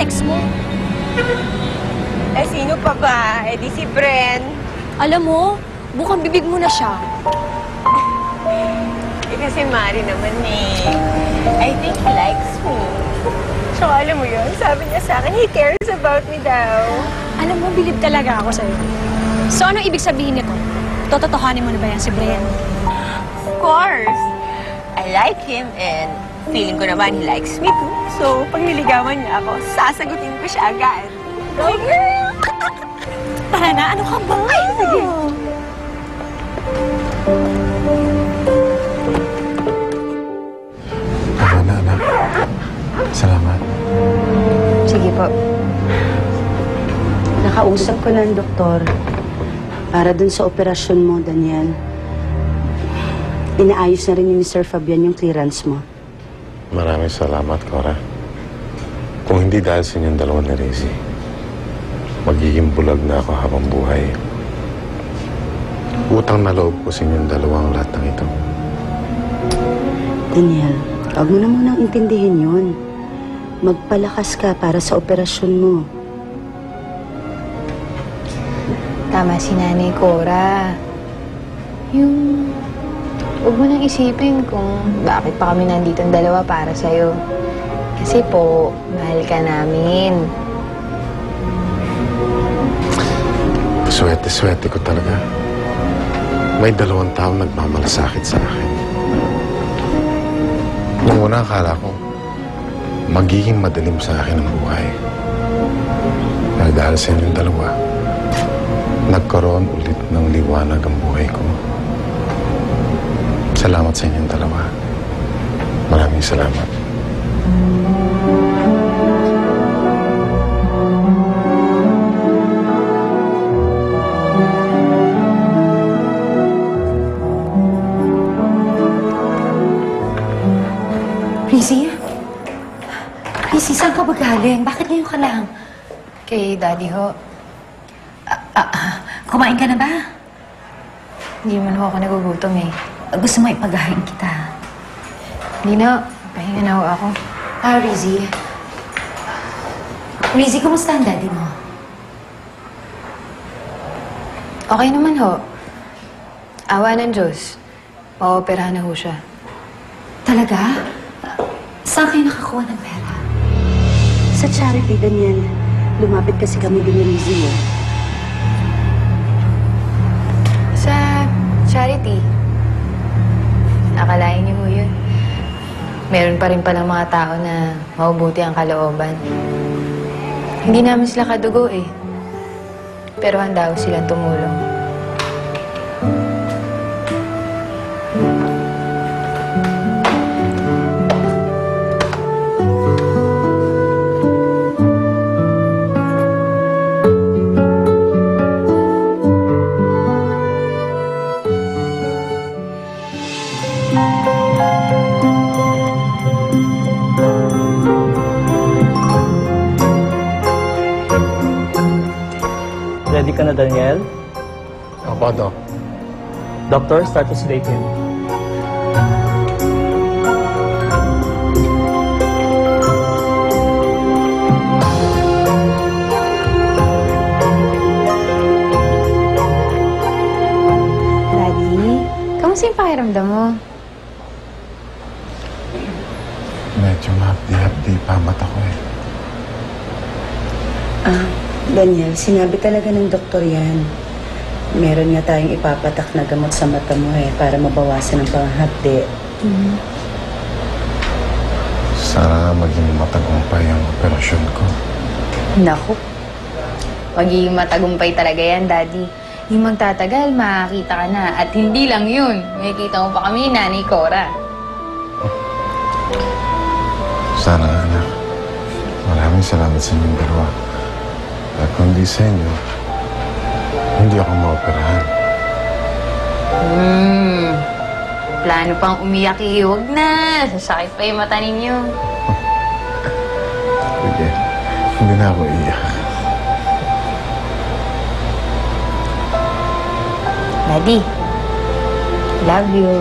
ex mo. Eh, sino pa ba? Eh, di si Bren. Alam mo, bukang bibig mo na siya. Eh, kasi Mari naman eh. I think he likes me. So, alam mo yun, sabi niya sa akin, he cares about me daw. Alam mo, bilib talaga ako sa'yo. So, anong ibig sabihin nito? Tototohanin mo na ba yan si Bren? Of course. I like him and feeling ko naman he likes me too. So, pag niligawan niya ako, sasagutin ko siya agad. Go, girl! Tara na, ano ka ba? Ay, sige. Tama na, anak. Salamat. Sige po. Nakausap ko ng doktor para dun sa operasyon mo, Daniel. Inaayos na rin ni Sir Fabian yung clearance mo. Maraming salamat, Cora. Kung hindi dahil sa inyong dalawa ni Rizzy, magiging bulag na ako habang buhay. Utang na loob ko sa inyong dalawang lahat ng ito. Daniel, huwag mo na munang intindihin yun. Magpalakas ka para sa operasyon mo. Tama si Nanay Cora. Huwag mo nang isipin kung bakit pa kami nandito ang dalawa para sa'yo. Kasi po, mahal ka namin. Swerte-swerte ko talaga. May 2 taong nagmamalasakit sa akin. Nung una, akala ko, magiging madilim sa akin ang buhay. Pero dahil sa inyong dalawa, nagkaroon ulit ng liwanag ang buhay ko. Salamat sa inyong dalawa. Maraming salamat. Rizzy? Rizzy, saan ka ba galing? Bakit ngayon ka lang? Kay Daddy ho, Kumain ka na ba? hindi man ho ako nagugutom eh. Gusto mo ipagahain kita? Hindi na, pahinga na ho ako. Rizzy. Rizzy, kumusta ang daddy mo? Okay naman ho. Awa ng Diyos. Maoperahan na ho siya. Talaga? Saan kayo nakakuha ng pera? Sa charity, Daniel, lumapit kasi kami din ni Rizzy, eh. Sa charity. Akalain niyo ho yun. Meron pa rin palang mga tao na mabubuti ang kalooban. Hindi namin sila kadugo eh. Pero handa ho silang tumulong. Ready ka na, Daniel? Opo, Doc. Doctor, start to sedate him. Daddy, kamusta yung pakiramdam mo? Medyo mahapdi-hapdi pa ang mata ko eh. Daniel, sinabi talaga ng doktor yan. Meron nga tayong ipapatak na gamot sa mata mo eh, para mabawasan ang panghapdi. Sana maging matagumpay ang operasyon ko. Naku. Magiging matagumpay talaga yan, Daddy. Hindi magtatagal, makakita ka na. At hindi lang yun. Makikita mo pa kami, Nanay Cora. Sana, anak. Maraming salamat sa inyong dalawa. At kung di sa inyo, hindi ako maoperahan. Plano pang umiyak eh. Huwag na. Sasakit pa yung mata ninyo. Sige, hindi na ako iyak. Daddy, love you.